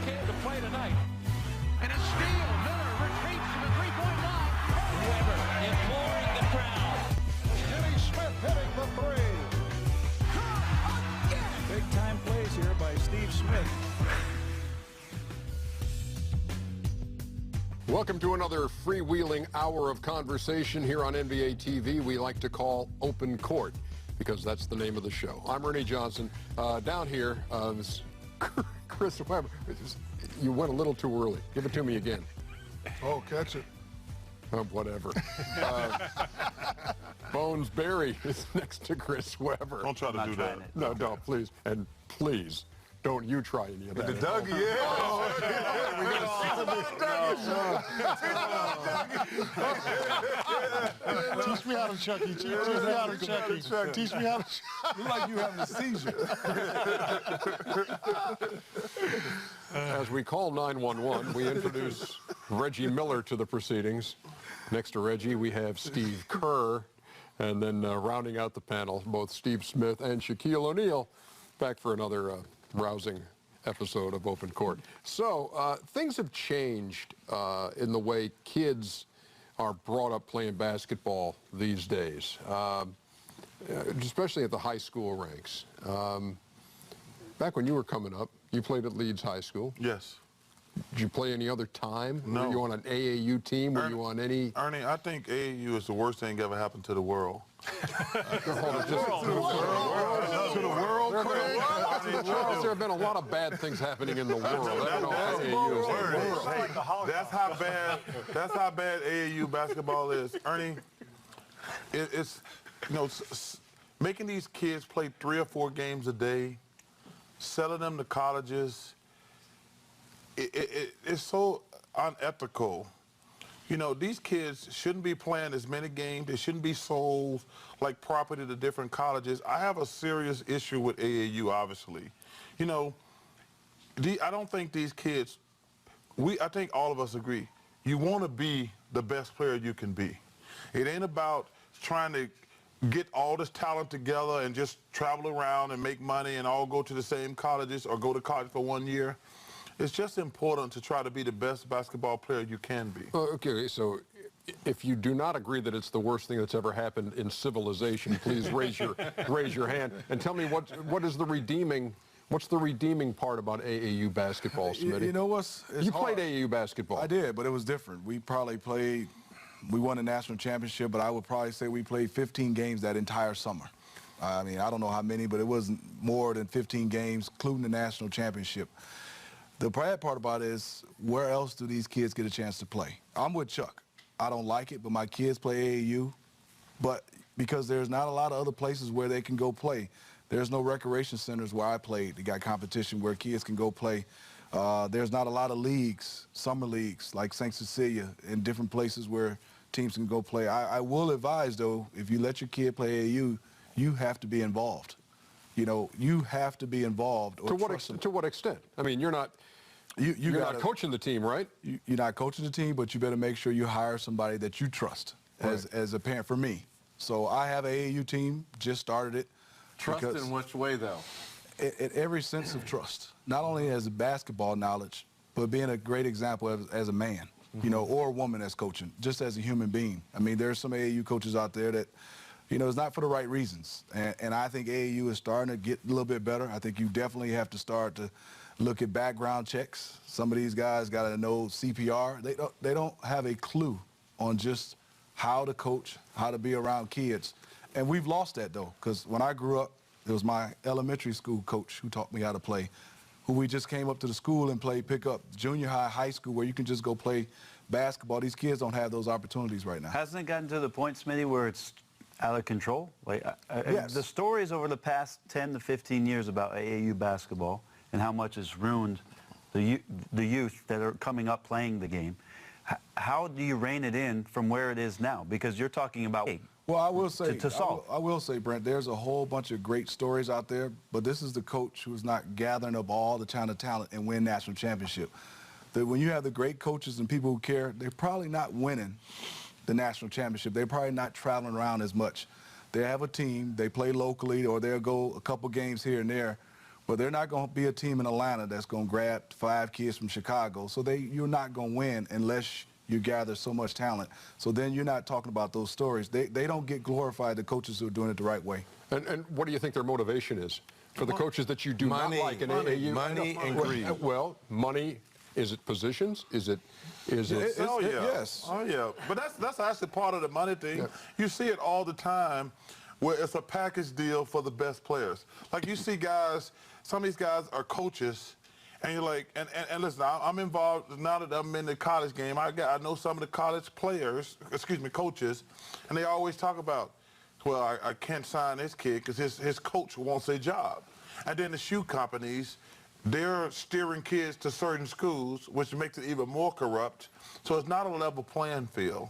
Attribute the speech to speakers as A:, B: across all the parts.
A: kid to play tonight. And a steal. Miller retreats to the three-point line. Weber imploring the crowd. Jimmy Smith hitting the three.
B: Big-time plays here by Steve Smith.
C: Welcome to another freewheeling hour of conversation here on NBA TV we like to call Open Court, because that's the name of the show. I'm Ernie Johnson. Down here, Chris Weber. You went a little too early. Give it to me again.
D: Oh, catch it.
C: Whatever. Bones Berry is next to Chris Weber.
E: Don't try to do that.
C: No, don't, please. And please, don't you try any of that.
D: The Dougie, yeah. Oh, yeah. Teach me how to Chucky. Teach me how to Chucky. Teach me how to Chucky.
E: Look like you having a seizure.
C: As we call 911, we introduce Reggie Miller to the proceedings. Next to Reggie, we have Steve Kerr. And then rounding out the panel, both Steve Smith and Shaquille O'Neal, back for another rousing episode of Open Court. So things have changed in the way kids are brought up playing basketball these days, especially at the high school ranks. Back when you were coming up, you played at Leeds High School.
E: Yes.
C: Did you play any other time?
E: No.
C: Were you on an AAU team? Were you on any?
E: Ernie, I think AAU is the worst thing ever happened to the world.
C: To the world, Charles, there have been a lot of bad things happening in the world.
E: That's how bad AAU basketball is. Ernie, it's making these kids play 3 or 4 games a day, selling them to colleges. It's so unethical. You know, these kids shouldn't be playing as many games. They shouldn't be sold like property to different colleges. I have a serious issue with AAU, obviously. You know, I don't think these kids, I think all of us agree, you want to be the best player you can be. It ain't about trying to get all this talent together and just travel around and make money and all go to the same colleges or go to college for 1 year. It's just important to try to be the best basketball player you can be.
C: Okay, so if you do not agree that it's the worst thing that's ever happened in civilization, please raise your hand and tell me what's the redeeming part about AAU basketball, Smitty?
B: You know
C: you played AAU basketball.
B: I did, but it was different. We won a national championship, but I would probably say we played 15 games that entire summer. I mean, I don't know how many, but it wasn't more than 15 games, including the national championship. The bad part about it is, where else do these kids get a chance to play? I'm with Chuck. I don't like it, but my kids play AAU. But because there's not a lot of other places where they can go play. There's no recreation centers where I played. They got competition where kids can go play. There's not a lot of leagues, summer leagues, like St. Cecilia, in different places where teams can go play. I will advise, though, if you let your kid play AAU, you have to be involved. You know, you have to be involved.
C: To what extent? I mean, you're not not coaching the team, right?
B: You're not coaching the team, but you better make sure you hire somebody that you trust as a parent. For me, so I have an AAU team, just started it.
F: Trust in which way, though?
B: At every sense of trust, not only as a basketball knowledge, but being a great example as a man, you know, or a woman that's coaching, just as a human being. I mean, there's some AAU coaches out there that, you know, it's not for the right reasons. And I think AAU is starting to get a little bit better. I think you definitely have to start to look at background checks. Some of these guys got to know CPR. They don't have a clue on just how to coach, how to be around kids. And we've lost that, though, because when I grew up, it was my elementary school coach who taught me how to play, who we just came up to the school and played pickup, junior high, high school, where you can just go play basketball. These kids don't have those opportunities right now.
F: Hasn't it gotten to the point, Smitty, where it's out of control? Like,
B: yes.
F: The stories over the past 10 to 15 years about AAU basketball and how much it's ruined the youth that are coming up playing the game. How do you rein it in from where it is now? Because you're talking about
B: well, I will say,
F: to solve.
B: I will say, Brent, there's a whole bunch of great stories out there, but this is the coach who's not gathering up all the China talent and win national championship. When you have the great coaches and people who care, they're probably not winning the national championship. They're probably not traveling around as much. They have a team, they play locally, or they'll go a couple games here and there. But they're not going to be a team in Atlanta that's going to grab 5 kids from Chicago. So you're not going to win unless you gather so much talent. So then you're not talking about those stories. They don't get glorified, the coaches who are doing it the right way.
C: And what do you think their motivation is? For the coaches that you do not like in AAU?
G: Money and greed.
C: Well, money, is it positions? Is it
B: Yes.
E: Oh, yeah. But that's actually part of the money thing. Yeah. You see it all the time where it's a package deal for the best players. Like you see guys, some of these guys are coaches, and you're like, and listen, I'm involved now that I'm in the college game. I know some of the college players, coaches, and they always talk about, well, I can't sign this kid because his coach wants a job. And then the shoe companies, they're steering kids to certain schools, which makes it even more corrupt. So it's not a level playing field.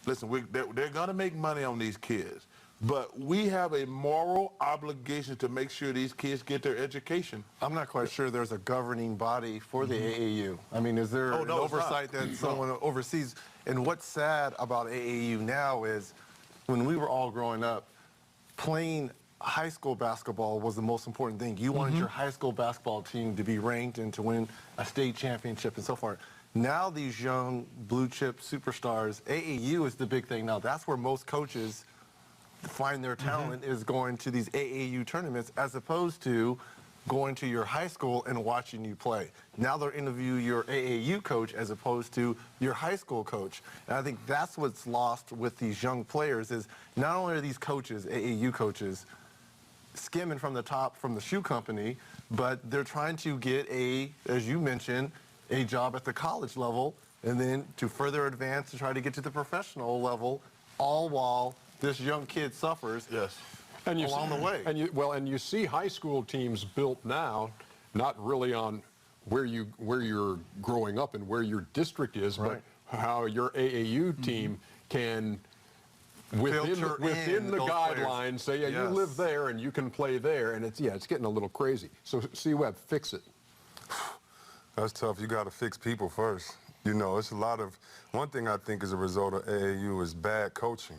E: Listen, they're going to make money on these kids. But we have a moral obligation to make sure these kids get their education.
G: I'm not quite sure there's a governing body for the AAU. I mean, is there an oversight that someone oversees? And what's sad about AAU now is when we were all growing up, playing high school basketball was the most important thing. You wanted your high school basketball team to be ranked and to win a state championship and so forth. Now these young blue chip superstars, AAU is the big thing now. That's where most coaches find their talent is going to these AAU tournaments as opposed to going to your high school and watching you play. Now they're interviewing your AAU coach as opposed to your high school coach. And I think that's what's lost with these young players is not only are these coaches, AAU coaches, skimming from the top from the shoe company, but they're trying to get as you mentioned, a job at the college level and then to further advance to try to get to the professional level, all while this young kid suffers along the way.
C: And you see high school teams built now, not really on where you're growing up and where your district is, but how your AAU team can within the guidelines say, yeah, you live there and you can play there, and it's getting a little crazy. So C-Webb, fix it.
H: That's tough. You got to fix people first. You know, it's a lot of, one thing I think is a result of AAU is bad coaching.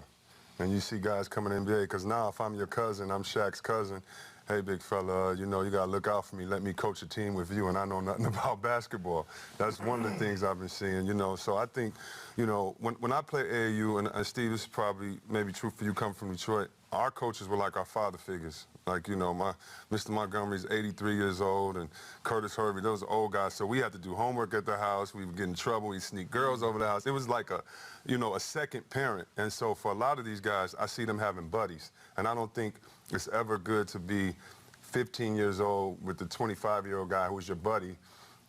H: And you see guys coming in the NBA, because now if I'm your cousin, I'm Shaq's cousin, hey, big fella, you know, you got to look out for me. Let me coach a team with you, and I know nothing about basketball. That's one of the things I've been seeing, you know. So I think, you know, when I play AAU, and Steve, this is probably maybe true for you coming from Detroit, our coaches were like our father figures. Like, you know, Mr. Montgomery's 83 years old, and Curtis Hervey, those are old guys. So we had to do homework at the house. We would get in trouble. We'd sneak girls over the house. It was like a second parent. And so for a lot of these guys, I see them having buddies. And I don't think it's ever good to be 15 years old with the 25-year-old guy who's your buddy,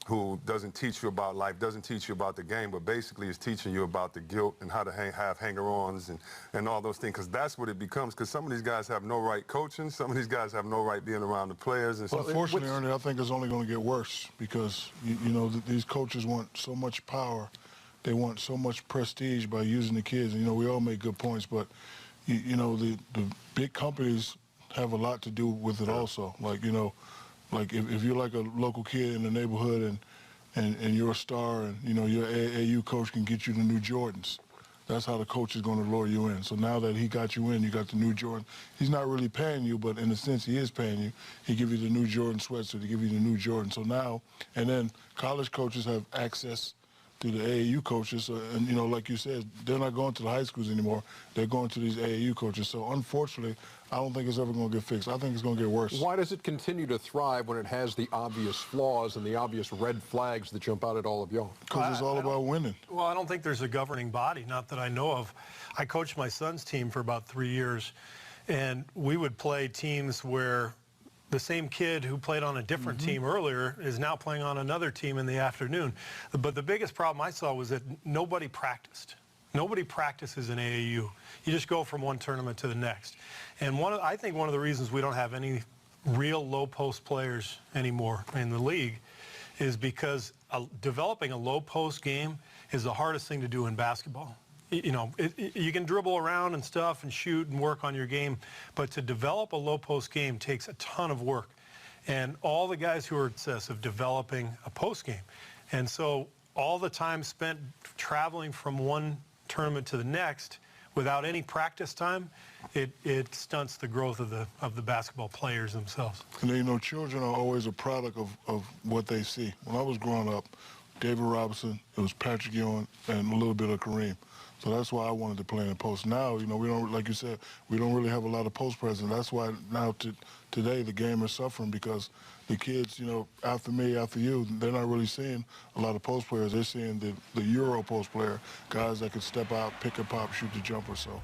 H: who doesn't teach you about life, doesn't teach you about the game, but basically is teaching you about the guilt and how to have hanger-ons and all those things, because that's what it becomes, because some of these guys have no right coaching, some of these guys have no right being around the players. And
D: unfortunately, Ernie, I think it's only going to get worse because, you know, these coaches want so much power. They want so much prestige by using the kids. And, you know, we all make good points, but, you know, the big companies have a lot to do with it also. Like, you know, like if you're like a local kid in the neighborhood and you're a star and, you know, your AAU coach can get you the new Jordans. That's how the coach is going to lure you in. So now that he got you in, you got the new Jordan. He's not really paying you, but in a sense he is paying you. He give you the new Jordan sweatshirt, he give you the new Jordan. So now, and then college coaches have access to the AAU coaches. And, you know, like you said, they're not going to the high schools anymore. They're going to these AAU coaches. So unfortunately, I don't think it's ever going to get fixed. I think it's going to get worse.
C: Why does it continue to thrive when it has the obvious flaws and the obvious red flags that jump out at all of y'all?
D: Because it's all about winning.
I: Well, I don't think there's a governing body, not that I know of. I coached my son's team for about 3 years, and we would play teams where the same kid who played on a different team earlier is now playing on another team in the afternoon. But the biggest problem I saw was that nobody practiced. Nobody practices in AAU. You just go from one tournament to the next. And I think one of the reasons we don't have any real low-post players anymore in the league is because developing a low-post game is the hardest thing to do in basketball. You know, you can dribble around and stuff and shoot and work on your game, but to develop a low-post game takes a ton of work. And all the guys who are obsessed of developing a post game. And so all the time spent traveling from one tournament to the next without any practice time, it stunts the growth of the basketball players themselves.
D: And you know, children are always a product of what they see. When I was growing up, David Robinson, it was Patrick Ewing, and a little bit of Kareem. So that's why I wanted to play in the post. Now, you know, we don't, like you said, we don't really have a lot of post presence. That's why now today the game is suffering, because the kids, you know, after me, after you, they're not really seeing a lot of post players. They're seeing the Euro post player, guys that can step out, pick and pop, shoot the jumper. So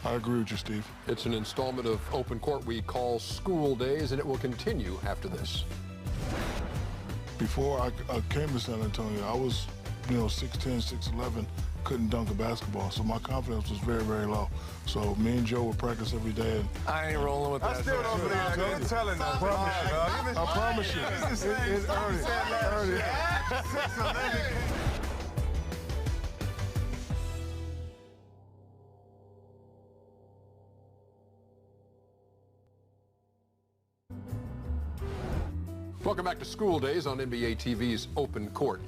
D: I agree with you, Steve.
C: It's an installment of Open Court we call School Days, and it will continue after this.
D: Before I came to San Antonio, I was, you know, 6'10", 6'11", couldn't dunk a basketball, so my confidence was very, very low. So me and Joe would practice every day. And
G: I ain't rolling with that.
H: I still don't believe that. You're telling us.
D: I promise you. It's early.
C: Welcome back to School Days on NBA TV's Open Court.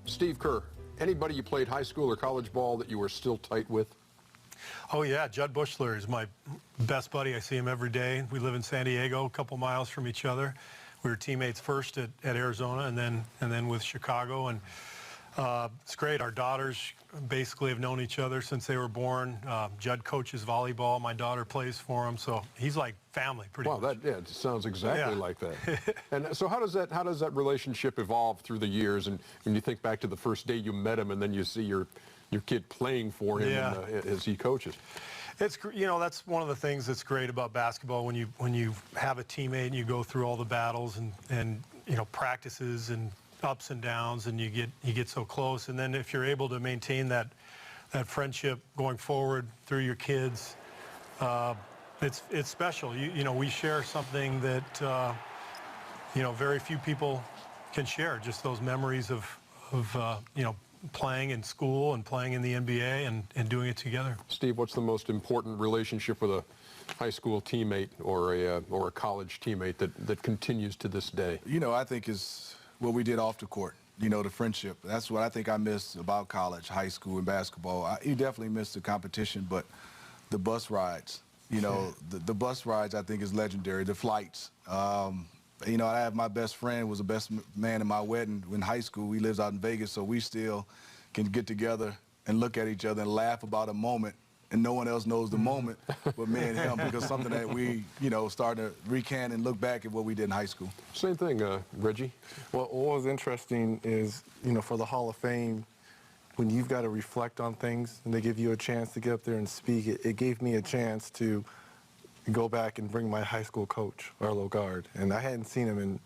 C: Steve Kerr, anybody you played high school or college ball that you were still tight with?
I: Oh, yeah. Judd Bushler is my best buddy. I see him every day. We live in San Diego, a couple miles from each other. We were teammates first at Arizona and then with Chicago. And it's great. Our daughters basically have known each other since they were born. Judd coaches volleyball. My daughter plays for him. So he's like family pretty much.
C: Wow, it sounds exactly like that. And so how does that relationship evolve through the years? And when you think back to the first day you met him and then you see your kid playing for him as he coaches.
I: It's, you know, that's one of the things that's great about basketball, when you have a teammate and you go through all the battles and you know, practices and ups and downs, and you get so close. And then if you're able to maintain that friendship going forward through your kids, it's special. You know, we share something that you know, very few people can share, just those memories of you know, playing in school and playing in the NBA and doing it together.
C: Steve, what's the most important relationship with a high school teammate or a college teammate that continues to this day?
B: You know, I think it's what we did off the court. You know, the friendship. That's what I think I miss about college, high school, and basketball. You definitely miss the competition, but the bus rides. You know, the bus rides I think is legendary. The flights. You know, I have my best friend was the best man in my wedding in high school. He lives out in Vegas, so we still can get together and look at each other and laugh about a moment, and no one else knows the moment but me and him, because something that we, you know, start to recant and look back at what we did in high school.
C: Same thing, Reggie.
G: Well, what was interesting is, you know, for the Hall of Fame, when you've got to reflect on things and they give you a chance to get up there and speak, it gave me a chance to go back and bring my high school coach, Arlo Guard. And I hadn't seen him in,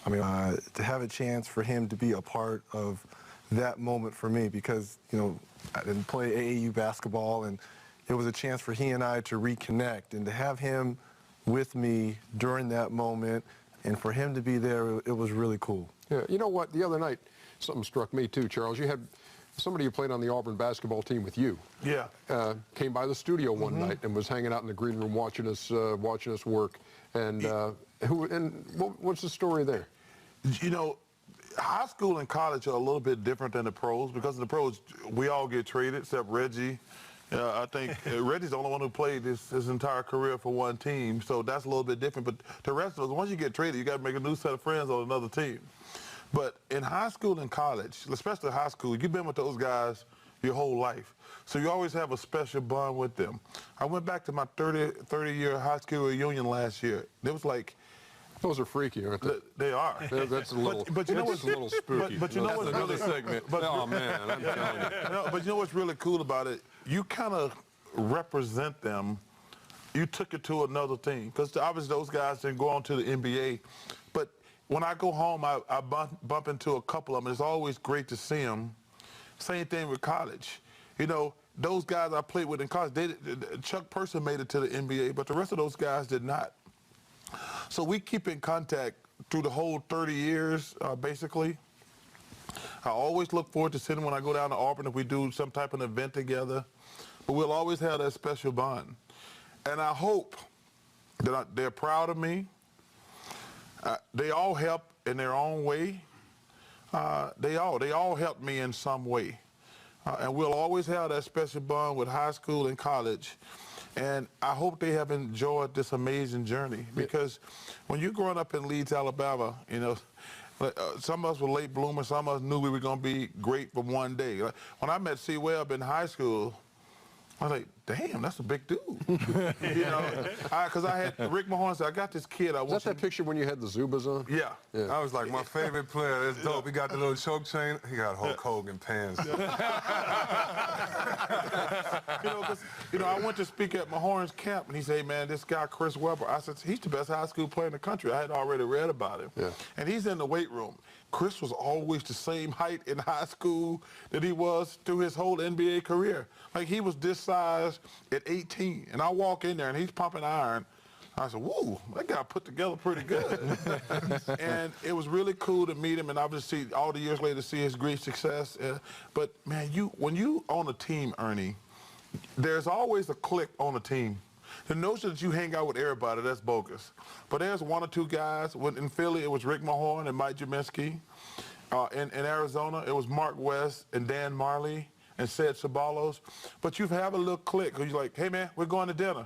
G: I mean, to have a chance for him to be a part of that moment for me, because, you know, I didn't play AAU basketball, and it was a chance for he and I to reconnect, and to have him with me during that moment and for him to be there, it was really cool.
C: Yeah, you know what, the other night, something struck me too, Charles. You had somebody who played on the Auburn basketball team with you.
E: Yeah.
C: Came by the studio one night and was hanging out in the green room watching us work. And what's the story there?
E: You know, high school and college are a little bit different than the pros, because in the pros, we all get traded except Reggie. I think Reggie's the only one who played his entire career for one team, so that's a little bit different. But the rest of us, once you get traded, you got to make a new set of friends on another team. But in high school and college, especially high school, you've been with those guys your whole life. So you always have a special bond with them. I went back to my 30-year high school reunion last year. It was like,
C: those are freaky, aren't they?
E: They are.
C: That's a little.
E: But you know what's
C: a little spooky.
E: But you know what's
C: another
E: really,
C: segment. Oh man, I'm telling you.
E: No, but you know what's really cool about it? You kind of represent them. You took it to another team, because obviously those guys didn't go on to the NBA. But when I go home, I bump into a couple of them. It's always great to see them. Same thing with college. You know, those guys I played with in college, Chuck Person made it to the NBA, but the rest of those guys did not. So we keep in contact through the whole 30 years, basically. I always look forward to seeing them when I go down to Auburn if we do some type of event together. But we'll always have that special bond. And I hope that they're proud of me. They all help in their own way. They all helped me in some way. And we'll always have that special bond with high school and college. And I hope they have enjoyed this amazing journey, because when you're growing up in Leeds, Alabama, you know, some of us were late bloomers. Some of us knew we were going to be great for one day. When I met C. Webb in high school, I was like, damn, that's a big dude. You know, because I had Rick Mahorn said, I got this kid.
C: Is that picture when you had the Zubas on?
E: Yeah.
H: I was like, my favorite player. It's dope. He got the little choke chain. He got Hulk Hogan pants.
E: You know, I went to speak at Mahorn's camp, and he said, hey, man, this guy, Chris Webber, I said, he's the best high school player in the country. I had already read about him.
C: Yeah.
E: And he's in the weight room. Chris was always the same height in high school that he was through his whole NBA career. Like, he was this size at 18. And I walk in there, and he's pumping iron. I said, whoa, that guy put together pretty good. And it was really cool to meet him, and obviously all the years later see his great success. But, man, when you own a team, Ernie, there's always a clique on a team. The notion that you hang out with everybody, that's bogus. But there's one or two guys. In Philly, it was Rick Mahorn and Mike Jaminski. In Arizona, it was Mark West and Dan Marley and Ced Ceballos. But you have a little clique where you're like, hey, man, we're going to dinner.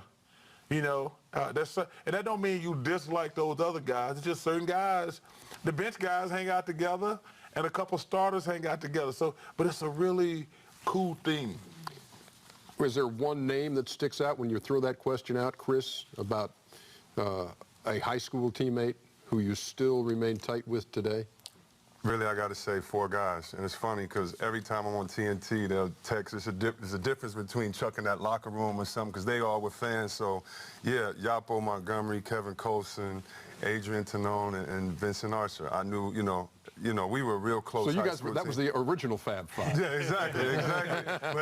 E: You know, and that don't mean you dislike those other guys. It's just certain guys. The bench guys hang out together, and a couple starters hang out together. But it's a really cool thing.
C: Is there one name that sticks out when you throw that question out, Chris, about a high school teammate who you still remain tight with today?
H: Really, I got to say 4 guys. And it's funny because every time I'm on TNT, they'll text. There's a difference between Chuck in that locker room or something, because they all were fans. So, yeah, Yapo Montgomery, Kevin Colson, Adrian Tanone, and Vincent Archer. I knew, you know, we were real close.
C: So you guys, that was the original Fab Five.
H: Yeah, exactly.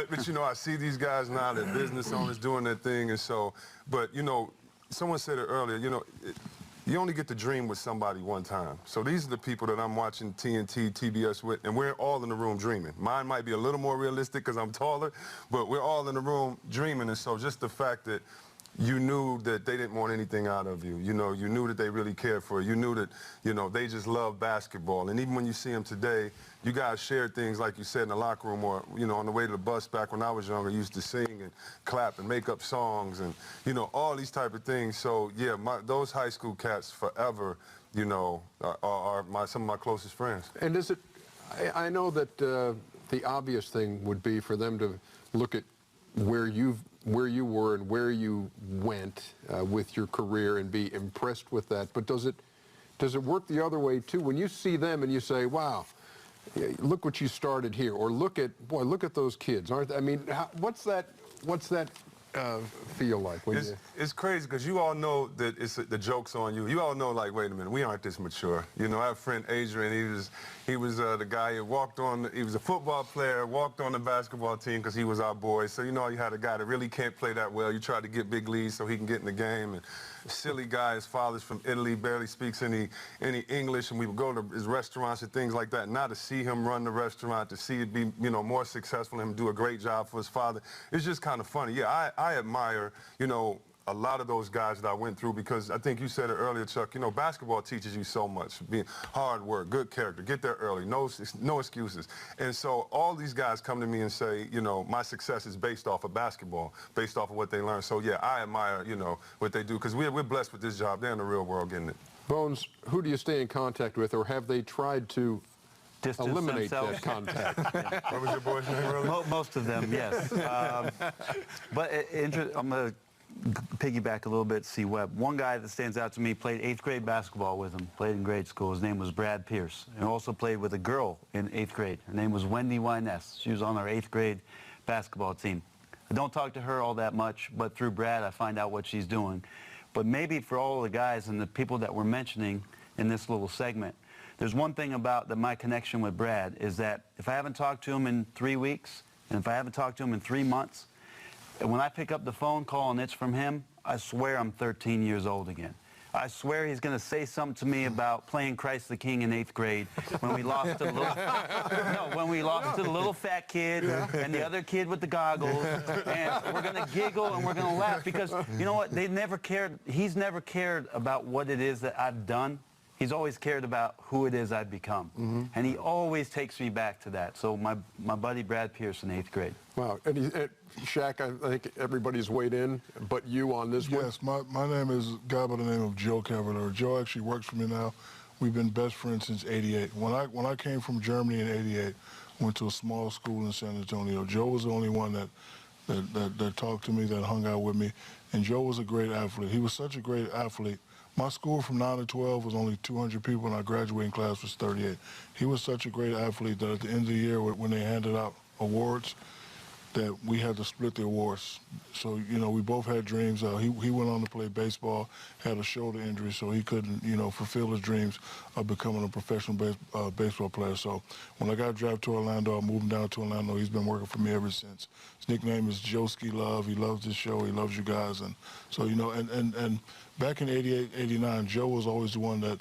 H: But, you know, I see these guys now, they're business owners doing their thing. And so, but, you know, someone said it earlier, you know, you only get to dream with somebody one time. So these are the people that I'm watching TNT, TBS with, and we're all in the room dreaming. Mine might be a little more realistic because I'm taller, but we're all in the room dreaming. And so just the fact that you knew that they didn't want anything out of you. You know, you knew that they really cared for you. You knew that, you know, they just love basketball. And even when you see them today, you guys share things, like you said, in the locker room, or, you know, on the way to the bus back when I was younger, used to sing and clap and make up songs and, you know, all these type of things. So, yeah, those high school cats forever, you know, are some of my closest friends.
C: And is it, I know that the obvious thing would be for them to look at where you were and where you went with your career and be impressed with that. But does it work the other way too? When you see them and you say, "Wow, look what you started here," or look at those kids, aren't they? I mean, what's that feel like? When
H: it's crazy because you all know that the joke's on you. You all know, like, wait a minute, we aren't this mature. You know, I have a friend, Adrian. He was the guy who walked on. He was a football player, walked on the basketball team because he was our boy. So you know, you had a guy that really can't play that well. You try to get big leads so he can get in the game. And silly guy, his father's from Italy, barely speaks any English, and we would go to his restaurants and things like that. Now to see him run the restaurant, to see it be, you know, more successful, him do a great job for his father, it's just kind of funny. Yeah, I admire, you know, a lot of those guys that I went through, because I think you said it earlier, Chuck, you know, basketball teaches you so much. Being hard work, good character, get there early, no excuses. And so all these guys come to me and say, you know, my success is based off of basketball, based off of what they learn. So, yeah, I admire, you know, what they do, because we're blessed with this job. They're in the real world getting it.
C: Bones, who do you stay in contact with, or have they tried to eliminate that contact?
H: What was your boy's name earlier?
F: Most of them, yes. But I'm going to piggyback a little bit, C. Webb. One guy that stands out to me, played 8th grade basketball with him, played in grade school. His name was Brad Pierce, and also played with a girl in 8th grade. Her name was Wendy Wyness. She was on our 8th grade basketball team. I don't talk to her all that much, but through Brad, I find out what she's doing. But maybe for all the guys and the people that we're mentioning in this little segment, there's one thing about my connection with Brad is that if I haven't talked to him in 3 weeks, and if I haven't talked to him in 3 months, and when I pick up the phone call and it's from him, I swear I'm 13 years old again. I swear he's going to say something to me about playing Christ the King in 8th grade when we lost to the little fat kid and the other kid with the goggles, and we're going to giggle and we're going to laugh because, you know what, he's never cared about what it is that I've done. he's always cared about who it is I've become. And he always takes me back to that. So my buddy Brad Pearson, 8th grade.
C: Wow. And Shaq, I think everybody's weighed in, but you on this one?
D: Yes, my name is a guy by the name of Joe Cavalier. Joe actually works for me now. We've been best friends since '88. When I came from Germany in '88, went to a small school in San Antonio. Joe was the only one that talked to me, that hung out with me. And Joe was a great athlete. He was such a great athlete. My school from 9 to 12 was only 200 people, and our graduating class was 38. He was such a great athlete that at the end of the year, when they handed out awards, that we had to split the awards. So, you know, we both had dreams. He went on to play baseball, had a shoulder injury, so he couldn't, you know, fulfill his dreams of becoming a professional baseball player. So when I got drafted to Orlando, I moved him down to Orlando. He's been working for me ever since. His nickname is Joeski Love. He loves this show. He loves you guys. And so, you know, and back in '88, '89, Joe was always the one that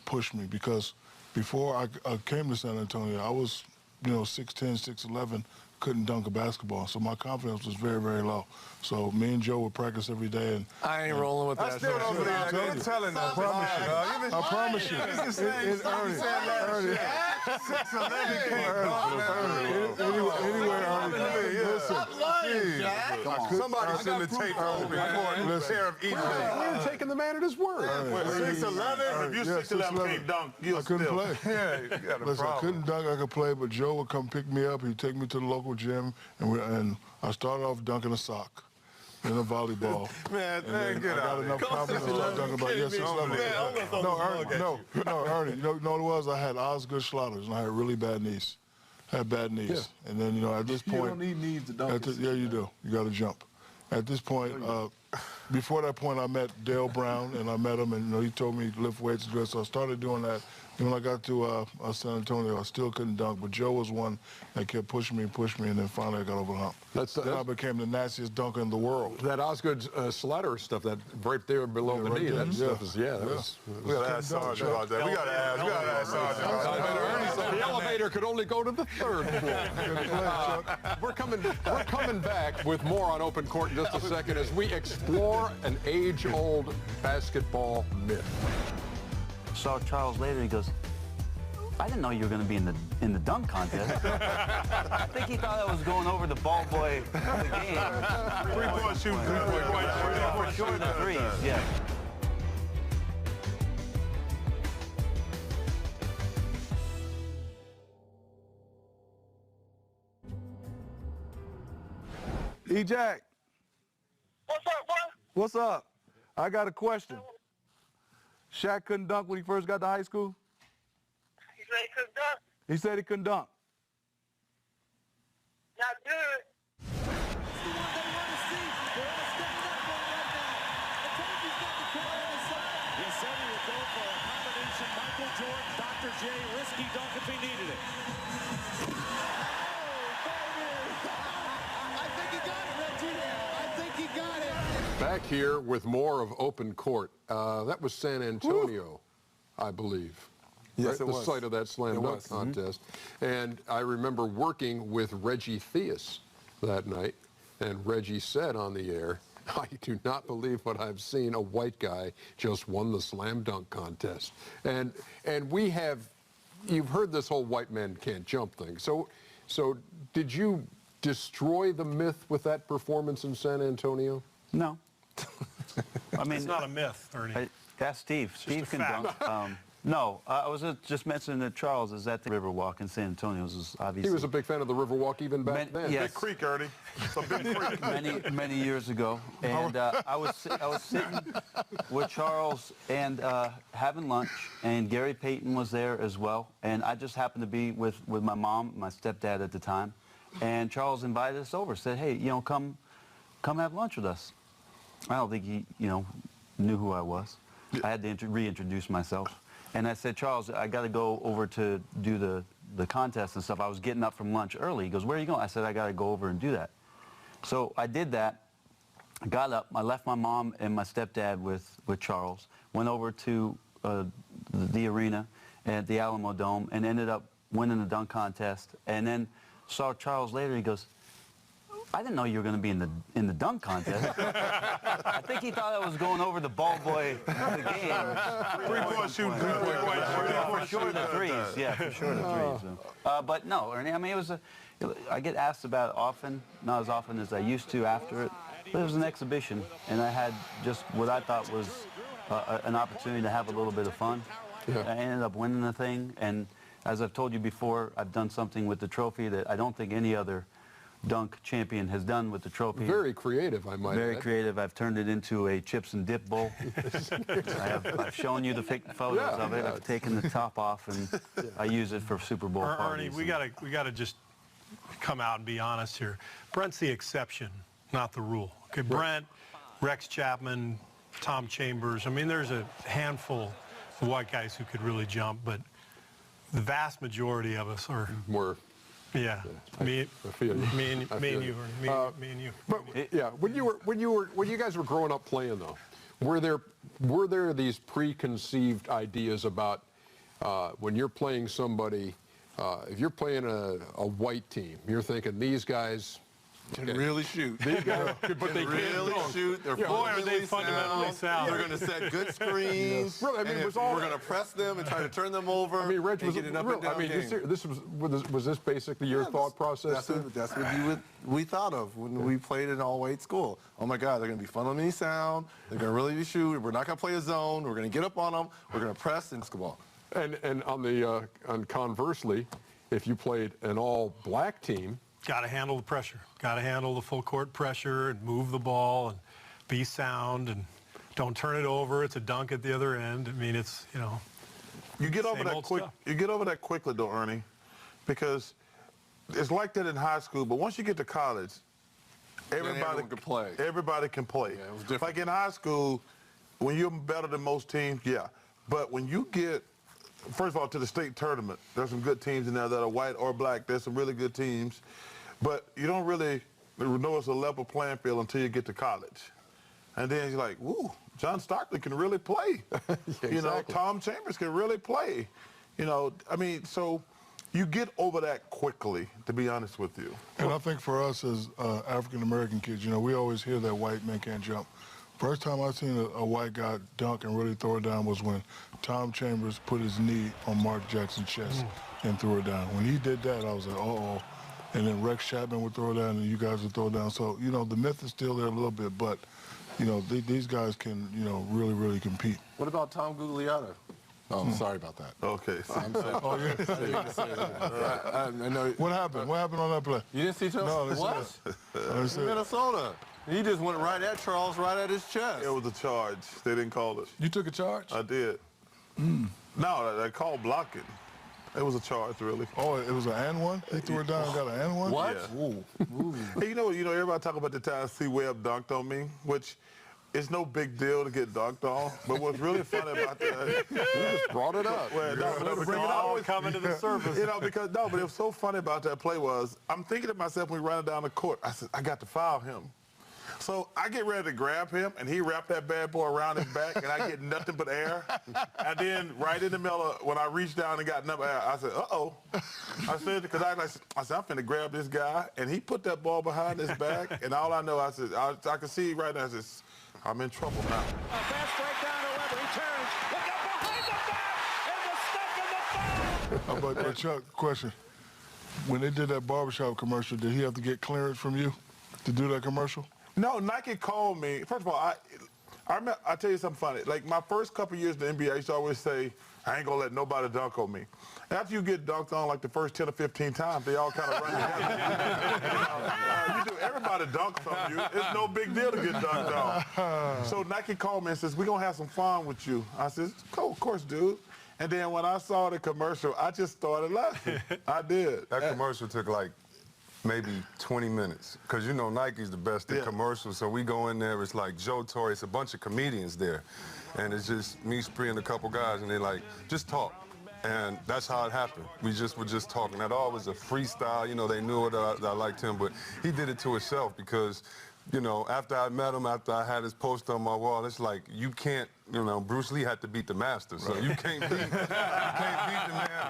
D: pushed me, because before I came to San Antonio, I was, you know, 6'10", 6'11", couldn't dunk a basketball, so my confidence was very, very low. So me and Joe would practice every day. And
G: I ain't rolling with that.
H: I still don't believe that. You're telling us. I
D: promise you.
H: It's the same stuff you said last year. 6'11" can't dunk.
D: Anyway, Ernie, listen.
G: Stop lying, Jack.
H: Somebody send the tape over for a pair of each day.
C: You're taking the man at his word.
E: 6'11", if you 6'11", can't dunk, you'll
D: I couldn't
E: still.
D: play.
H: Yeah, you got a
D: Listen, I
H: problem.
D: couldn't dunk, I could play, but Joe would come pick me up. He'd take me to the local gym, and I started off dunking a sock, then a volleyball.
H: Man,
D: And
H: get
D: I got
H: out of
D: enough
H: here.
D: confidence to start dunking about, yes, 6'11". No, Ernie, you know what it was? I had Osgood Schlotters, and I had really bad knees. I had bad knees.
C: Yeah.
D: And then, you know, at this point...
B: You don't need knees to dunk.
D: Yeah, you do. You got to jump. At this point, before that point, I met Dale Brown, and I met him, and, you know, he told me to lift weights and do it, so I started doing that. And when I got to San Antonio, I still couldn't dunk, but Joe was one that kept pushing me, and then finally I got over the hump. Then I became the nastiest dunker in the world.
C: That Osgood Slatter stuff, that right there below the
D: right
C: knee,
D: there.
C: that stuff is, that was...
H: We got to ask Sergeant about that. We got to ask Sergeant about that.
C: Ernie said the elevator could only go to the 3rd floor. We're coming back with more on Open Court in just a second as we explore an age-old basketball myth.
F: Saw Charles later, he goes, I didn't know you were going to be in the dunk contest. I think he thought I was going over the ball boy of the game.
E: Three-point shooting.
F: For sure the threes, yeah.
B: E-Jack.
J: What's up, boy?
B: What's up? I got a question. Shaq couldn't dunk when he first got to high school?
J: He said he couldn't dunk.
B: He said he couldn't dunk.
J: Not good.
A: He said he would go for a combination Michael Jordan, Dr. J, risky dunk if he needed it.
K: I think he got it, Reggie. I think he got it.
C: Back here with more of Open Court. That was San Antonio, I believe.
H: Yes, it
C: the
H: was.
C: site of that slam dunk contest. And I remember working with Reggie Theus that night, and Reggie said on the air, I do not believe what I've seen. A white guy just won the slam dunk contest. And we have, you've heard this whole white men can't jump thing. So did you destroy the myth with that performance in San Antonio?
F: No. I mean,
I: It's not a myth, Ernie.
F: Ask Steve. Steve
I: a
F: can
I: fact.
F: dunk. No, I was just mentioning that Charles is at the Riverwalk in San Antonio. Was obviously
C: He was a big fan of the Riverwalk even back then.
F: yes.
E: Big creek, Ernie. It's a big creek.
F: many years ago, and I was sitting with Charles and having lunch, and Gary Payton was there as well, and I just happened to be with my mom, my stepdad at the time, and Charles invited us over, said, hey, you know, come have lunch with us. I don't think he, you know, knew who I was. I had to reintroduce myself. And I said, Charles, I got to go over to do the contest and stuff. I was getting up from lunch early. He goes, where are you going? I said, I got to go over and do that. So I did that. I got up. I left my mom and my stepdad with Charles, went over to the arena at the Alamo Dome, and ended up winning the dunk contest. And then saw Charles later. He goes, I didn't know you were going to be in the dunk contest. I think he thought I was going over the ball boy of the game.
E: Three-point shooting.
F: For sure the threes. Yeah, for sure the threes. So. But no, Ernie, I mean, I get asked about it often, not as often as I used to after it. But it was an exhibition, and I had just what I thought was an opportunity to have a little bit of fun. Yeah. I ended up winning the thing, and as I've told you before, I've done something with the trophy that I don't think any other dunk champion has done with the trophy.
C: Very creative, I might add.
F: Very creative. I've turned it into a chips and dip bowl. I've shown you the photos of it. I've taken the top off, and I use it for Super Bowl parties.
I: Ernie, we gotta just come out and be honest here. Brent's the exception, not the rule. Okay, Brent, Rex Chapman, Tom Chambers. I mean, there's a handful of white guys who could really jump, but the vast majority of us are. Yeah, me and you.
C: But yeah, when you guys were growing up playing though, were there these preconceived ideas about when you're playing somebody, if you're playing a white team, you're thinking these guys
G: can really shoot.
C: These guys, but they
G: really shoot. They're
I: fundamentally sound.
G: They're going to set good screens.
C: Really, I mean,
G: we're going to press them and try to turn them over.
C: I mean, Reg was this basically your thought process?
G: That's what we thought of when we played in all-white school. Oh my God, they're going to be fundamentally sound. They're going to really shoot. We're not going to play a zone. We're going to get up on them. We're going to press and basketball.
C: And on conversely, if you played an all-black team.
I: Got to handle the pressure. Got to handle the full court pressure and move the ball and be sound and don't turn it over. It's a dunk at the other end. I mean, it's, you know.
E: You get over that quick. You get over that quickly, though, Ernie, because it's like that in high school. But once you get to college, everybody
G: can play.
E: Everybody can play.
G: Yeah, it was different.
E: Like in high school, when you're better than most teams, yeah. But when you get, first of all, to the state tournament, there's some good teams in there that are white or black. There's some really good teams. But you don't really know it's a level playing field until you get to college. And then you're like, woo, John Stockton can really play. You know, Tom Chambers can really play. You know, I mean, so you get over that quickly, to be honest with you.
D: And I think for us as African-American kids, you know, we always hear that white men can't jump. First time I seen a white guy dunk and really throw it down was when Tom Chambers put his knee on Mark Jackson's chest and threw it down. When he did that, I was like, uh-oh. And then Rex Chapman would throw it down, and you guys would throw it down. So, you know, the myth is still there a little bit, but, you know, these guys can, you know, really, really compete.
G: What about Tom Gugliotta? Oh, sorry about that.
E: Okay.
G: I'm sorry.
D: Oh, yeah.
G: I know.
D: What happened? What happened on that play?
G: You didn't see Tom?
D: No,
G: what? Minnesota. He just went right at Charles, right at his chest.
E: It was a charge. They didn't call it.
D: You took a charge?
E: I did. No, they called blocking. It was a charge, really.
D: Oh, it was an and one? He threw it down and got an and one?
G: What?
E: Yeah. Hey, you know, everybody talk about the time C. Webb dunked on me, which it's no big deal to get dunked on. But what's really funny about that,
C: you just brought it up.
E: Well,
I: Bring it all coming to the surface.
E: You know, because but it was so funny about that play was I'm thinking to myself when we ran down the court, I said, I got to foul him. So I get ready to grab him, and he wrapped that bad boy around his back, and I get nothing but air. And then right in the middle, when I reached down and got enough air, I said, uh-oh. I said, because I said, I'm finna grab this guy. And he put that ball behind his back, and all I know, I said, I can see right now, I said, I'm in trouble now.
A: A fast break down to Webber. He turns. Look up behind the back, and the step in the foul.
D: But Chuck, question. When they did that barbershop commercial, did he have to get clearance from you to do that commercial?
E: No, Nike called me. First of all, I'll tell you something funny. Like, my first couple years in the NBA, I used to always say, I ain't going to let nobody dunk on me. After you get dunked on like the first 10 or 15 times, they all kind of run together. You do. Everybody dunks on you. It's no big deal to get dunked on. So Nike called me and says, we're going to have some fun with you. I said, cool, of course, dude. And then when I saw the commercial, I just started laughing. I did.
H: That commercial took like maybe 20 minutes, because you know Nike's the best at commercials, so we go in there, it's like Joe Torre, it's a bunch of comedians there, and it's just me, Spree, and a couple guys, and they're like, just talk. And that's how it happened. We were just talking. That all was a freestyle. You know, they knew that I liked him, but he did it to himself because, you know, after I met him, after I had his poster on my wall, it's like, you can't, you know, Bruce Lee had to beat the master, so you can't beat the man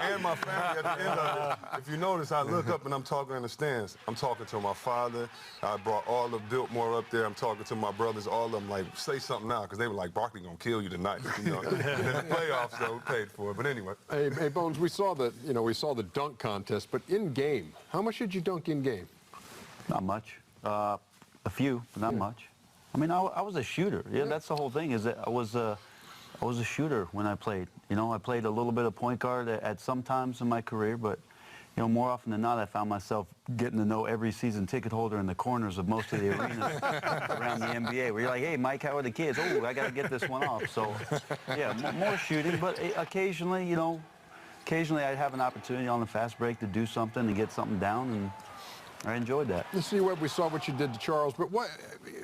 H: and my my family at the end of it. If you notice, I look up and I'm talking in the stands. I'm talking to my father. I brought all of Biltmore up there. I'm talking to my brothers, all of them, like, say something now, because they were like, Barkley gonna kill you tonight. You know, and in the playoffs, though, we paid for it. But anyway.
C: Hey, Bones, we saw the dunk contest, but in game, how much did you dunk in game?
F: Not much. A few, but not much. I mean, I was a shooter. Yeah, that's the whole thing. Is that I was a shooter when I played. You know, I played a little bit of point guard at some times in my career, but you know, more often than not, I found myself getting to know every season ticket holder in the corners of most of the arenas around the NBA. Where you're like, hey, Mike, how are the kids? Oh, I got to get this one off. So, yeah, more shooting, but occasionally, you know, I'd have an opportunity on the fast break to do something and get something down, and I enjoyed that.
C: You see, Webb, we saw what you did to Charles, but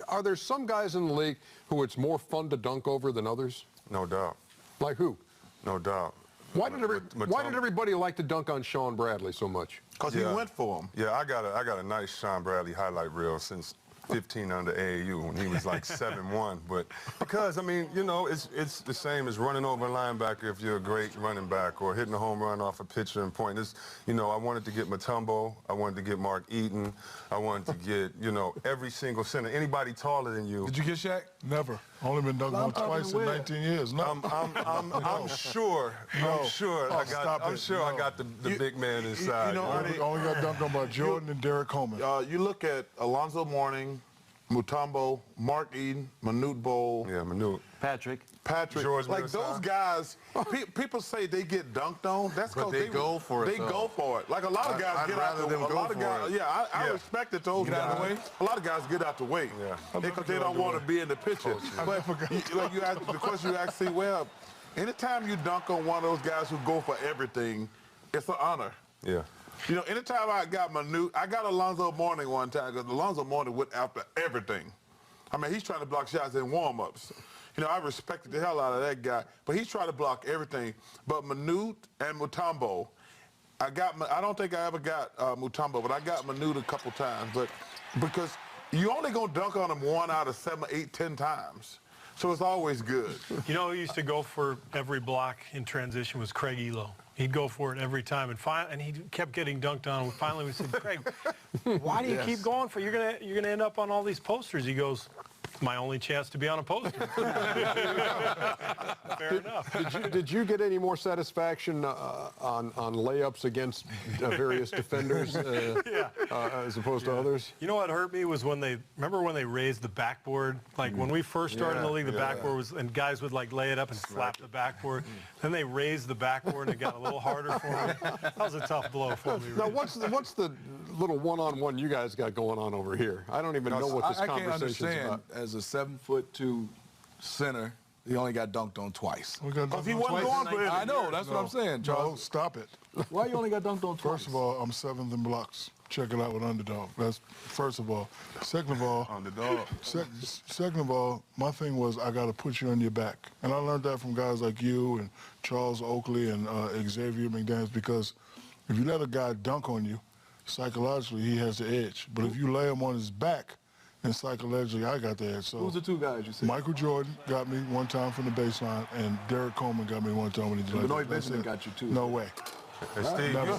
C: are there some guys in the league who it's more fun to dunk over than others?
H: No doubt.
C: Like who?
H: No doubt.
C: Why did everybody like to dunk on Sean Bradley so much?
E: Because he went for him.
H: Yeah, I got a nice Sean Bradley highlight reel since 15 under AAU when he was like 7'1", but because, I mean, you know, it's the same as running over a linebacker if you're a great running back, or hitting a home run off a pitcher and point. It's, you know, I wanted to get Mutombo, I wanted to get Mark Eaton, I wanted to get, you know, every single center, anybody taller than you.
B: Did you get Shaq?
D: Never. Only been dunked on twice in 19 years. No.
H: I'm sure.
D: No.
H: I'm sure.
D: Oh,
H: I got the big man inside.
E: You know,
D: only got dunked on by Jordan and Derek Coleman.
E: You look at Alonzo Mourning, Mutombo, Mark Eden, Manute Bol.
H: Yeah, Manute.
F: Patrick.
H: George
E: like
H: Mills,
E: those guys, people say they get dunked on. That's because
G: they go for it.
E: They go for it. Like a lot of guys get out the way. A lot of guys, I respect it. Those guys. A lot of guys get out the way because they don't want to be in the picture. But like you asked, the question you asked, see, well, anytime you dunk on one of those guys who go for everything, it's an honor.
H: Yeah.
E: You know, anytime I got Manute, I got Alonzo Mourning one time because Alonzo Mourning went after everything. I mean, he's trying to block shots in warm-ups. You know, I respected the hell out of that guy, but he's trying to block everything. But Manute and Mutombo, I don't think I ever got Mutombo, but I got Manute a couple times. But because you only gonna dunk on him 1 out of 7, 8, 10 times. So it's always good.
I: You know who used to go for every block in transition was Craig Elo. He'd go for it every time, and he kept getting dunked on. Finally, we said, Craig, why do you keep going for? You're gonna end up on all these posters. He goes, my only chance to be on a poster. Fair enough.
C: Did you get any more satisfaction on layups against various defenders as opposed to others?
I: You know what hurt me was when they raised the backboard. Like when we first started in the league, the backboard was, and guys would like lay it up and slap the backboard. Then they raised the backboard and it got a little harder for me. That was a tough blow for me.
C: Now, what's the little one-on-one you guys got going on over here? I don't even know what this conversation's about.
B: As a 7'2" center, he only got dunked on twice.
E: Because he wasn't going for it.
B: I know, that's what I'm saying, Charles.
D: No, stop it.
B: Why you only got dunked on twice?
D: First of all, I'm 7th in blocks. Check it out with Underdog. That's first of all. Second of all,
H: Underdog.
D: Second of all, my thing was I got to put you on your back, and I learned that from guys like you and Charles Oakley and Xavier McDaniels, because if you let a guy dunk on you, psychologically he has the edge. But if you lay him on his back, and psychologically, I got the edge. So
B: who's the two guys you said?
D: Michael Jordan got me one time from the baseline, and Derek Coleman got me one time when he did.
B: Benoit Benjamin got you too.
D: No way.
H: Hey, Steve, you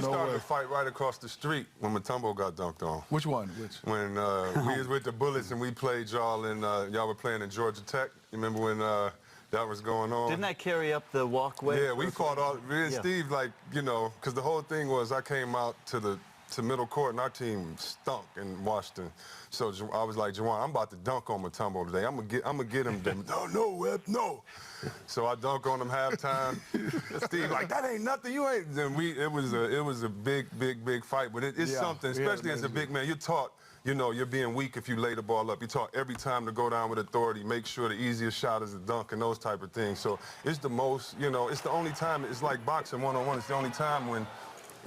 H: started to fight right across the street when Mutombo got dunked on.
B: Which one?
H: When we was with the Bullets and we played y'all, and y'all were playing in Georgia Tech. You remember when that was going on?
F: Didn't that carry up the walkway?
H: Yeah, we fought all. Me and Steve, like, you know, because the whole thing was I came out to middle court and our team stunk in Washington. So I was like, Juwan, I'm about to dunk on Mutombo today. I'm gonna get him. No, Webb, no. So I dunk on him halftime. Steve like, that ain't nothing. You ain't. Then it was a big fight. But it's something, especially as a big man. You're taught, you know, you're being weak if you lay the ball up. You're taught every time to go down with authority, make sure the easiest shot is a dunk and those type of things. So it's the most, you know, it's the only time. It's like boxing one-on-one. It's the only time when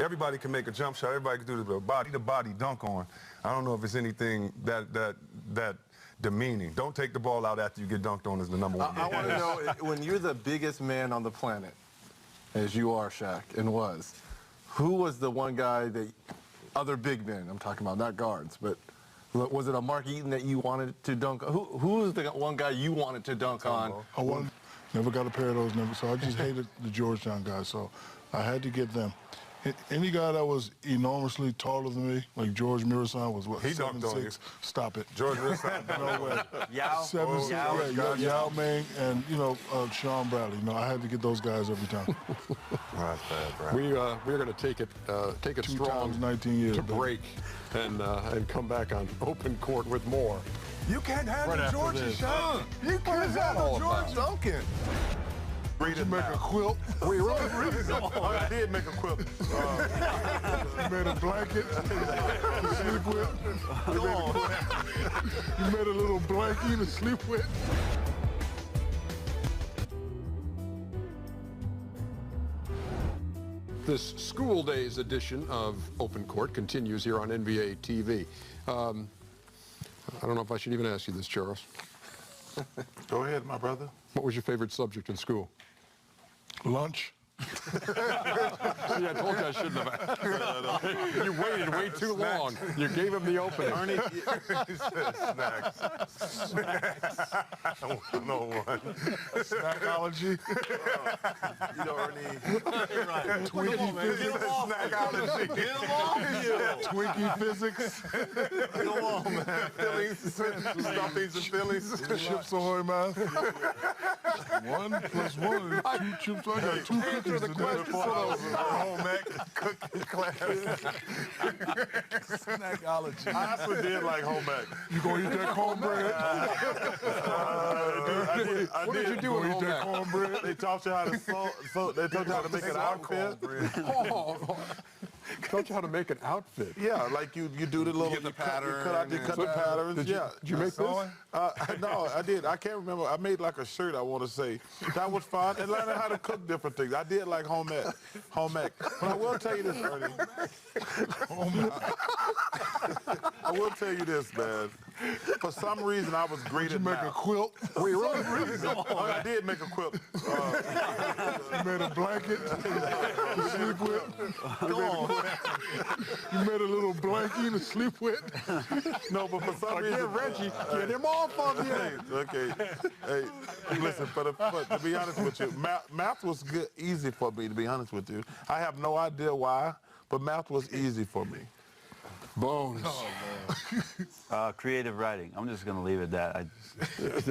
H: everybody can make a jump shot. Everybody can do the body dunk on. I don't know if it's anything that demeaning. Don't take the ball out after you get dunked on as the number one.
G: I want to know, when you're the biggest man on the planet, as you are, Shaq, and was, who was the one guy that, other big men, I'm talking about, not guards, but was it a Mark Eaton that you wanted to dunk on? Who was the one guy you wanted to dunk on?
D: Never got a pair of those, so I just hated the Georgetown guys. So I had to get them. Any guy that was enormously taller than me, like George Mirasan was what,
H: He dunked on you.
D: 7'6". Stop it.
H: George Mirasan.
D: No way.
F: Yao.
D: 7'6",
F: Yao.
D: Yao Ming, and Sean Bradley. I had to get those guys every time.
H: That's bad, Brad.
C: We're going to take it
D: 2
C: strong
D: times 19 years.
C: to
D: baby.
C: break and come back on Open Court with more.
H: You can't handle
C: Right after
H: George's
C: this.
H: shot. You can't handle George Duncan.
D: Did you make a quilt?
C: We really
E: I did make a quilt.
D: You made a blanket to sleep with? You made a little blankie to sleep with?
C: This school days edition of Open Court continues here on NBA TV. I don't know if I should even ask you this, Charles.
E: Go ahead, my brother.
C: What was your favorite subject in school?
D: Lunch.
C: See, I told you I shouldn't have. You waited way too long. You gave him the opening.
E: Ernie,
H: He said snacks. Snacks. 101.
D: Snackology.
E: Ernie.
D: Twinkie physics.
H: Snackology.
D: Twinkie physics.
H: Come on, man. Fillings, stuffings and fillings.
D: Chips Ahoy, man. 1 + 1 is 2 chips. I got 2 cookies today.
H: Home ec cooking class.
B: Snackology.
E: I actually did like home ec.
D: You gonna eat that cornbread?
E: I
C: What did you do
D: Gonna
C: at
D: eat
C: home
D: that
C: ec?
D: cornbread?
E: They taught you how to sew. They taught you how to make an outfit.
C: Oh, taught you how to make an outfit.
E: Yeah, like you do the little
H: get the
E: pattern. You cut out the
H: and-
E: cut patterns.
C: Did you,
E: Yeah.
C: did you make this?
E: No, I did. I can't remember. I made like a shirt, I want to say. That was fun. And learning how to cook different things. I did like home ec. Home ec. But I will tell you this, Ernie. I will tell you this, man. For some reason, I was great
D: You
E: at
D: make a
E: math.
D: quilt?
E: Oh, I did make a quilt.
D: You made a blanket to sleep with? You made a little blankie to sleep with?
E: No, but for some reason,
C: Reggie, get him off of you.
E: Okay. Hey, listen, but to be honest with you, math was good, easy for me, to be honest with you. I have no idea why, but math was easy for me.
C: Bones.
F: Creative writing. I'm just going to leave it at that.
C: It's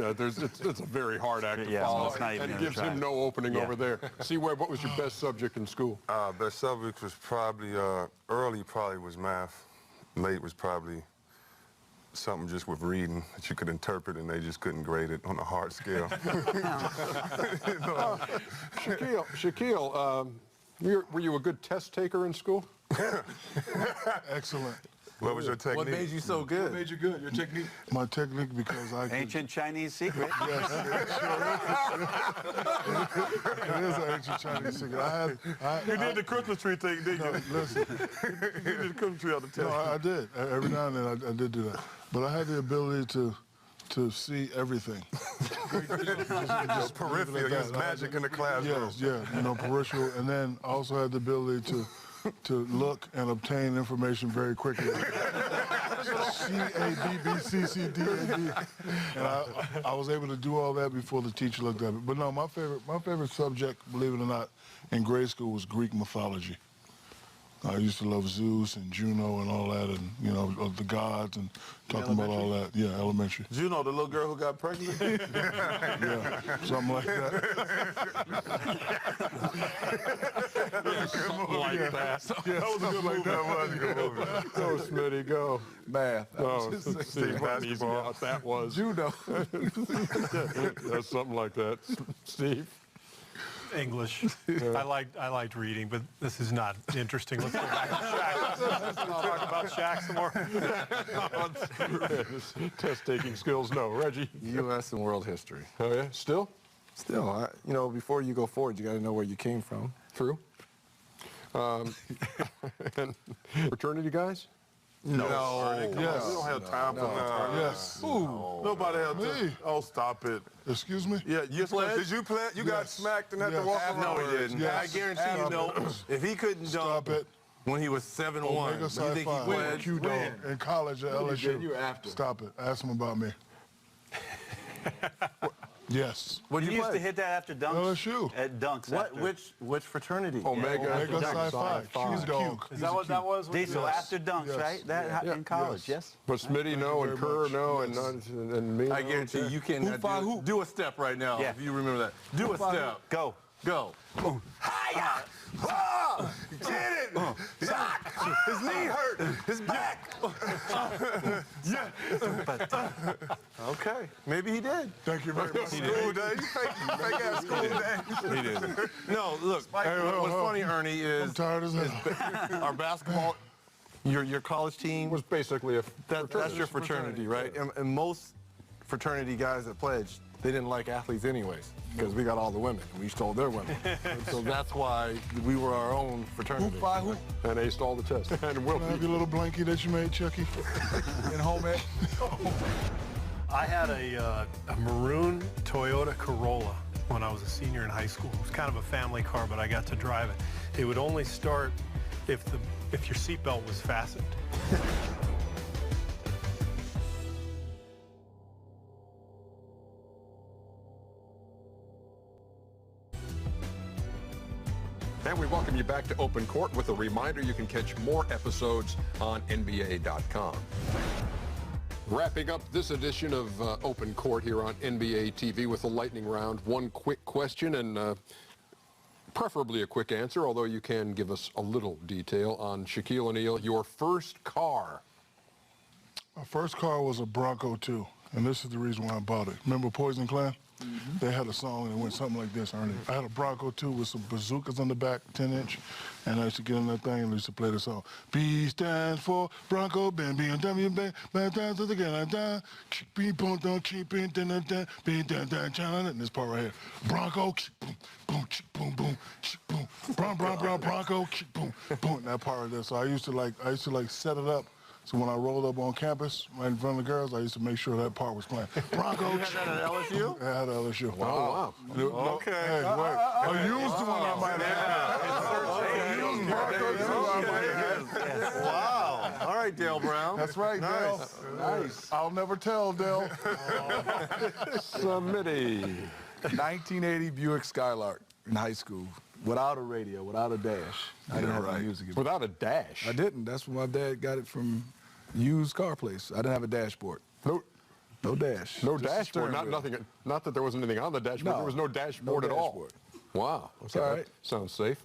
C: a very hard act to
F: Yeah,
C: follow.
F: it's not even
C: And
F: gonna
C: gives
F: try.
C: him no opening
F: Yeah.
C: over there. See, Webb, what was your best subject in school?
H: Best subject was probably, early probably was math. Late was probably something just with reading that you could interpret and they just couldn't grade it on a hard scale.
C: Shaquille, were you a good test taker in school?
D: Excellent.
H: What was your technique?
G: What made you so good?
B: What made you good? Your technique?
D: My technique, because I could...
F: Ancient Chinese secret.
D: Yes, it is an ancient Chinese secret.
E: You did the Christmas tree thing, didn't
D: No,
E: you?
D: listen.
E: You did the Christmas tree on the test.
D: No, I did. Every now and then I did do that. But I had the ability to see everything.
H: Just peripheral, use magic in the classroom.
D: Yes, yeah, peripheral. And then I also had the ability to look and obtain information very quickly. C-A-B-B-C-C-D-A-B. And I was able to do all that before the teacher looked at it. But no, my favorite subject, believe it or not, in grade school was Greek mythology. I used to love Zeus and Juno and all that, and of the gods and talking about all that. Yeah, elementary.
E: Juno, the little girl who got pregnant?
D: Yeah, something like that.
C: Like that.
D: Yeah,
E: That was a good movie.
H: That was a good movie.
C: Go, Smitty, go.
B: Math.
C: Oh, Steve, what an easy out that was.
B: Judo.
C: That's something like that. Steve?
I: English. I liked reading, but this is not interesting. Let's go back to Shaq. Let's talk about Shaq some more.
C: Test-taking skills, no. Reggie?
G: U.S. and world history.
C: Oh, yeah? Still?
G: Still, before you go forward, you got to know where you came from.
C: True. And fraternity guys?
E: No. Come
D: Yes.
E: on. We don't have time for that.
D: Yes.
E: Nobody has
D: Me?
E: to. Oh, stop it.
D: Excuse me?
E: Yeah, you played.
H: Did you play? You got
D: Yes.
H: smacked and had to
D: Yes.
H: walk
G: No,
H: around.
G: he didn't.
D: Yes.
G: I guarantee you know, if he couldn't
D: Stop
G: dunk
D: it.
G: when he was 7'1",
D: Omega
G: you
D: Psi
G: think
D: Phi.
G: he played?
D: Q-Dog in college at LSU.
B: You after.
D: Stop it. Ask him about me. Yes.
G: What
F: You
G: you
F: used
G: play?
F: to hit that after dunks?
D: LSU.
F: At dunks.
G: What?
F: after.
G: Which fraternity?
C: Omega.
D: Omega
F: Psi
D: Psi Phi. Q dog.
I: Is that what that was?
F: Diesel
D: Yes.
F: after dunks,
D: Yes.
F: right? That
D: Yeah.
F: in college, yes?
C: But Smitty, no, and
D: very
C: Kerr,
D: much.
C: no,
D: Yes.
C: and me.
G: I
C: no.
G: guarantee you can
D: Hoop, fi, hoop.
G: do a step right now.
F: Yeah.
G: If you remember that. Do a
D: fi,
G: step.
F: Go.
G: Go.
H: Hiya! Oh, get it! Sock! His knee hurt. His back.
G: Okay. Maybe he did.
D: Thank you very much.
H: School day. You fake ass school day.
G: He did. No, look. What's funny, Ernie, is
D: I'm tired as hell.
G: our basketball, your college team,
C: Was basically a
G: that's your fraternity, right? And most fraternity guys that pledged, they didn't like athletes anyways, because we got all the women. We stole their women. And so that's why we were our own fraternity.
B: Hoop, fi, hoop.
C: and aced all the tests. And will
D: Can I have
C: be.
D: your little blankie that you made, Chucky?
B: In home ec.
I: I had a maroon Toyota Corolla when I was a senior in high school. It was kind of a family car, but I got to drive it. It would only start if your seatbelt was fastened.
C: And we welcome you back to Open Court with a reminder you can catch more episodes on NBA.com. Wrapping up this edition of Open Court here on NBA TV with a lightning round. One quick question and preferably a quick answer, although you can give us a little detail on Shaquille O'Neal. Your first car.
D: My first car was a Bronco 2, and this is the reason why I bought it. Remember Poison Clan? They had a song and it went something like this, Ernie. I had a Bronco 2 with some bazookas on the back, 10-inch, and I used to get in that thing and I used to play the song. B stands for Bronco, Ben, BMW, Ben, stands for the gun, beep, boom, don't keep it, and this part right here. Bronco, boom, boom, boom, boom, boom, Bronco, boom, boom, that part right there. So I used to like set it up. So when I rolled up on campus, right in front of the girls, I used to make sure that part was playing. Bronco.
G: You had that at LSU?
D: I had LSU.
C: Wow.
G: Okay.
D: Hey, wait. A used one I might have. A used Bronco too I might have.
G: Wow. All right, Dale Brown.
D: That's right, Dale. Nice. I'll never tell, Dale.
C: Smitty.
B: 1980 Buick Skylark in high school. Without a radio, without a dash. I didn't have any music.
C: Without a dash.
B: I didn't. That's when my dad got it from used car place. I didn't have a dashboard. No dash.
C: No
B: Just a
C: dashboard.
B: steering
C: Not
B: wheel.
C: nothing. Not that there wasn't anything on the dashboard.
B: No.
C: There was no dashboard
B: No
C: at all.
B: dashboard.
C: Wow. Okay.
B: all right.
C: Sounds safe.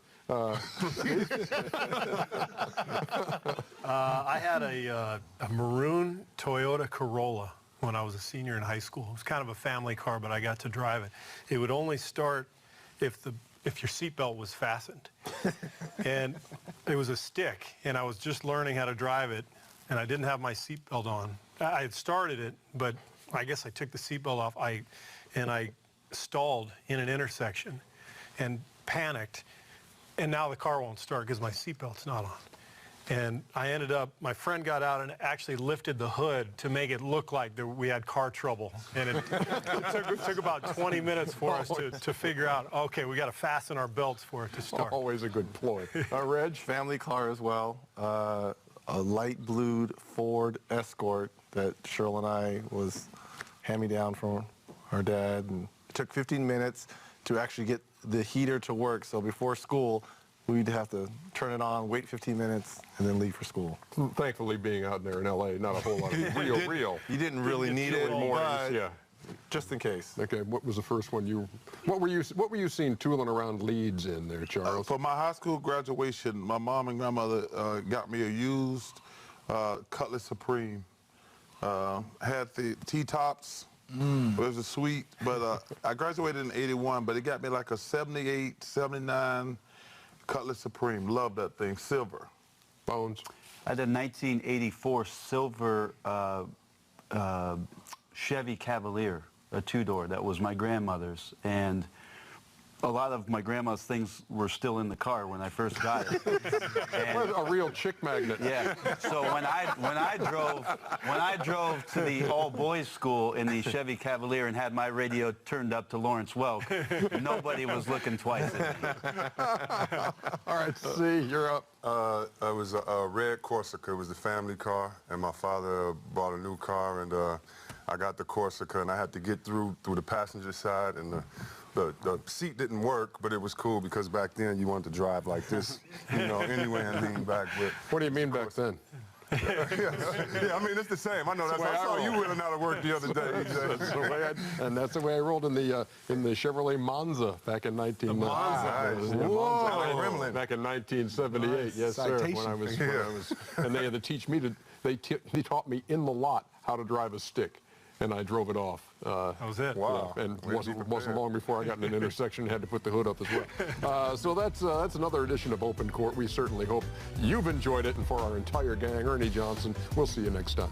I: I had a maroon Toyota Corolla when I was a senior in high school. It was kind of a family car, but I got to drive it. It would only start if your seatbelt was fastened. And it was a stick, and I was just learning how to drive it, and I didn't have my seatbelt on. I had started it, but I guess I took the seatbelt off, and I stalled in an intersection and panicked, and now the car won't start because my seatbelt's not on. And I ended up, my friend got out and actually lifted the hood to make it look like we had car trouble. And it took about 20 minutes for us to figure out, okay, we got to fasten our belts for it to start.
C: Always a good ploy. Reg?
G: Family car as well. A light blued Ford Escort that Cheryl and I was hand-me-down from our dad. And it took 15 minutes to actually get the heater to work. So before school, we'd have to turn it on, wait 15 minutes, and then leave for school.
C: Thankfully, being out there in L.A., not a whole lot of real.
G: You didn't really need it, but
C: Yeah.
G: just in case.
C: Okay. What was the first one What were you seeing tooling around Leeds in there, Charles?
E: For my high school graduation, my mom and grandmother got me a used Cutlass Supreme. Had the T-tops. It was a sweet, but I graduated in 81, but it got me like a 78, 79 Cutlass Supreme. Love that thing. Silver.
C: Bones?
F: I had a 1984 silver Chevy Cavalier, a two-door. That was my grandmother's. And a lot of my grandma's things were still in the car when I first got it. And,
C: A real chick magnet.
F: yeah. So when I drove to the all-boys school in the Chevy Cavalier and had my radio turned up to Lawrence Welk, nobody was looking twice at me.
C: All right, C, you're up.
H: It was a red Corsica. It was the family car, and my father bought a new car, and I got the Corsica, and I had to get through the passenger side, and the seat didn't work, but it was cool because back then you wanted to drive like this, anyway, and lean back. But
C: what do you mean back then?
H: yeah, I mean, it's the same. I know that. I saw you wheeling out of work the other day, EJ.
C: And that's the way I rolled in the Chevrolet Monza back in 1978. Back in 1978, yes, sir. When I was, and they had to teach me they taught me in the lot how to drive a stick. And I drove it off.
I: That was it.
H: Wow.
C: Yeah, and wasn't long before I got in an intersection and had to put the hood up as well. So that's another edition of Open Court. We certainly hope you've enjoyed it. And for our entire gang, Ernie Johnson, we'll see you next time.